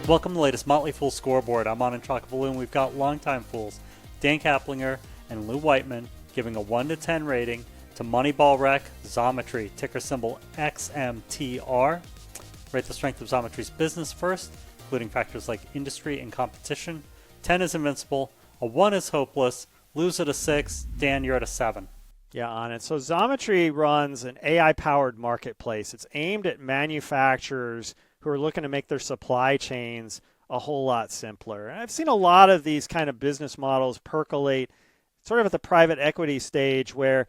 Welcome to the latest Motley Fool scoreboard. I'm on Intractable, and we've got longtime fools Dan Kaplinger and Lou Whiteman giving a 1 to 10 rating to Moneyball Rec Xometry, ticker symbol XMTR. Rate the strength of Xometry's business first, including factors like industry and competition. 10 is invincible, a 1 is hopeless. Lou's at a 6, Dan, you're at a 7. Yeah, on it. So Xometry runs an AI-powered marketplace. It's aimed at manufacturers who are looking to make their supply chains a whole lot simpler. And I've seen a lot of these kind of business models percolate sort of at the private equity stage where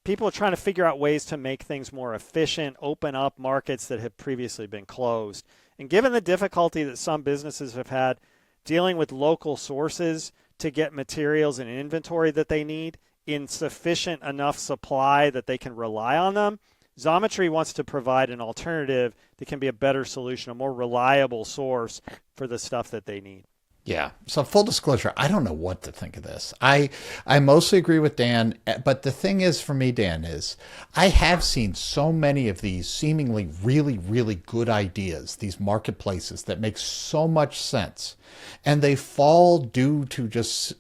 people are trying to figure out ways to make things more efficient, open up markets that have previously been closed. And given the difficulty that some businesses have had dealing with local sources to get materials and inventory that they need in sufficient enough supply that they can rely on them, Xometry wants to provide an alternative that can be a better solution, a more reliable source for the stuff that they need. Yeah. So full disclosure, I don't know what to think of this. I mostly agree with Dan, but the thing is for me, Dan, is I have seen so many of these seemingly really, really good ideas, these marketplaces that make so much sense. And they fail due to just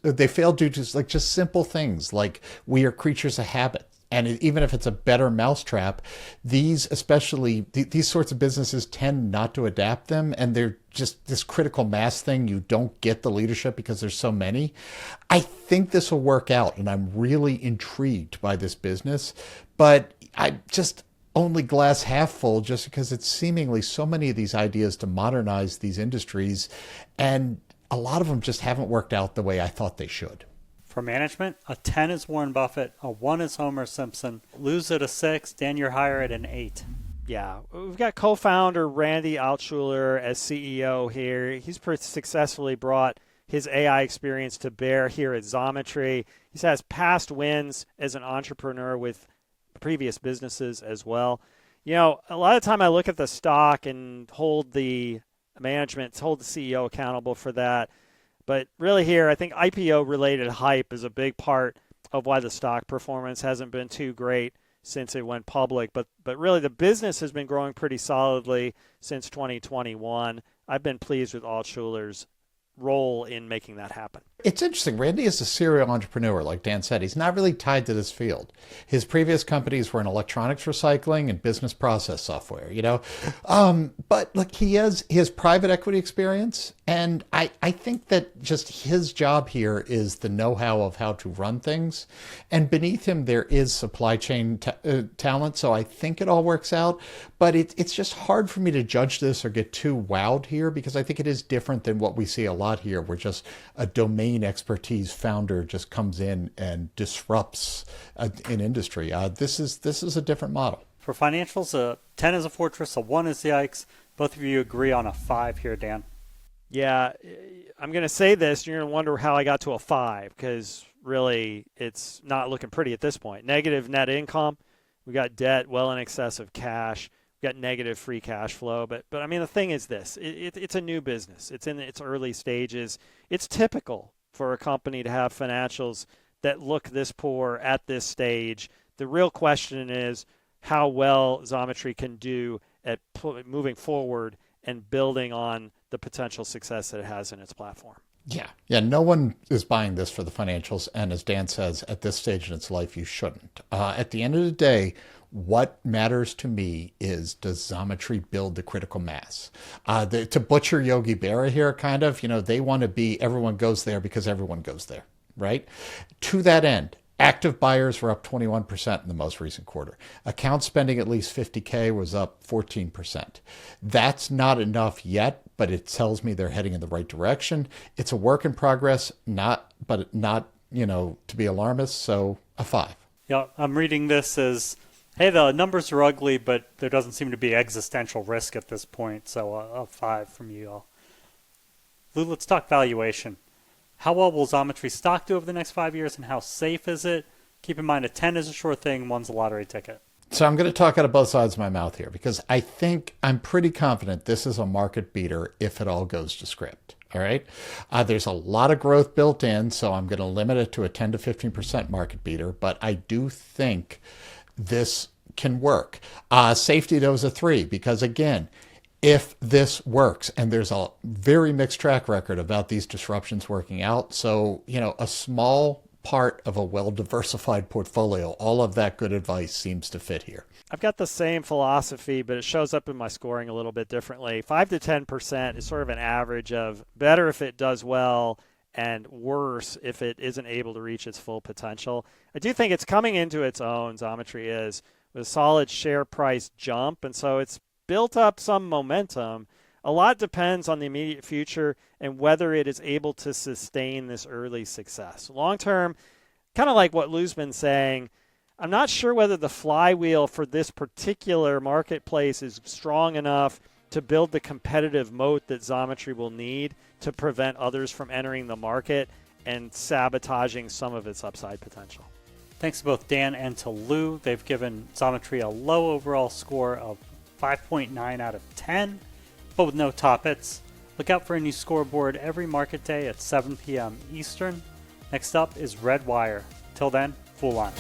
simple things like we are creatures of habit. And even if it's a better mousetrap, these sorts of businesses tend not to adapt them. And they're just this critical mass thing. You don't get the leadership because there's so many. I think this will work out. And I'm really intrigued by this business. But I just only glass half full just because it's seemingly so many of these ideas to modernize these industries. And a lot of them just haven't worked out the way I thought they should. For management, a 10 is Warren Buffett, a 1 is Homer Simpson. Lou's at a 6, Dan, you're higher at an 8. Yeah, we've got co-founder Randy Altschuler as CEO here. He's successfully brought his AI experience to bear here at Xometry. He has past wins as an entrepreneur with previous businesses as well. You know, a lot of time I look at the stock and hold the CEO accountable for that. But really here, I think IPO-related hype is a big part of why the stock performance hasn't been too great since it went public. But really, the business has been growing pretty solidly since 2021. I've been pleased with Altschuler's role in making that happen. It's interesting. Randy is a serial entrepreneur, like Dan said. He's not really tied to this field. His previous companies were in electronics recycling and business process software, But look, he has his private equity experience. And I think that just his job here is the know-how of how to run things. And beneath him, there is supply chain talent. So I think it all works out. But it's just hard for me to judge this or get too wowed here because I think it is different than what we see a lot here, where just a domain expertise founder just comes in and disrupts an industry. This is a different model. For financials, a 10 is a fortress, a 1 is yikes. Both of you agree on a 5 here, Dan. Yeah, I'm going to say this. You're going to wonder how I got to a 5 because really it's not looking pretty at this point. Negative net income. We got debt well in excess of cash. We got negative free cash flow. But I mean, the thing is this. It's a new business. It's in its early stages. It's typical for a company to have financials that look this poor at this stage. The real question is how well Xometry can do at moving forward and building on the potential success that it has in its platform. Yeah. No one is buying this for the financials. And as Dan says, at this stage in its life, you shouldn't. At the end of the day, what matters to me is, does Xometry build the critical mass? To butcher Yogi Berra here, kind of, they want to be everyone goes there because everyone goes there, right? To that end, active buyers were up 21% in the most recent quarter. Account spending at least $50K was up 14%. That's not enough yet, but it tells me they're heading in the right direction. It's a work in progress, not to be alarmist, so a 5. Yeah, I'm reading this as, hey, the numbers are ugly, but there doesn't seem to be existential risk at this point, so a 5 from you all. Lou, let's talk valuation. How well will Xometry stock do over the next 5 years, and how safe is it? Keep in mind, a 10 is a sure thing, 1's a lottery ticket. So I'm going to talk out of both sides of my mouth here because I think I'm pretty confident this is a market beater if it all goes to script. All right. There's a lot of growth built in, so I'm going to limit it to a 10 to 15% market beater. But I do think this can work. Safety, though, is a 3 because, again, if this works. And there's a very mixed track record about these disruptions working out. So, a small part of a well-diversified portfolio, all of that good advice seems to fit here. I've got the same philosophy, but it shows up in my scoring a little bit differently. 5 to 10% is sort of an average of better if it does well and worse if it isn't able to reach its full potential. I do think it's coming into its own, Xometry is, with a solid share price jump, and so it's built up some momentum. A lot depends on the immediate future and whether it is able to sustain this early success. Long term, kind of like what Lou's been saying, I'm not sure whether the flywheel for this particular marketplace is strong enough to build the competitive moat that Xometry will need to prevent others from entering the market and sabotaging some of its upside potential. Thanks to both Dan and to Lou. They've given Xometry a low overall score of 5.9 out of 10, but with no top hits. Look out for a new scoreboard every market day at 7 p.m. Eastern. Next up is Red Wire. Till then, Fool on.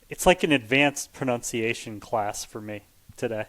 It's like an advanced pronunciation class for me today.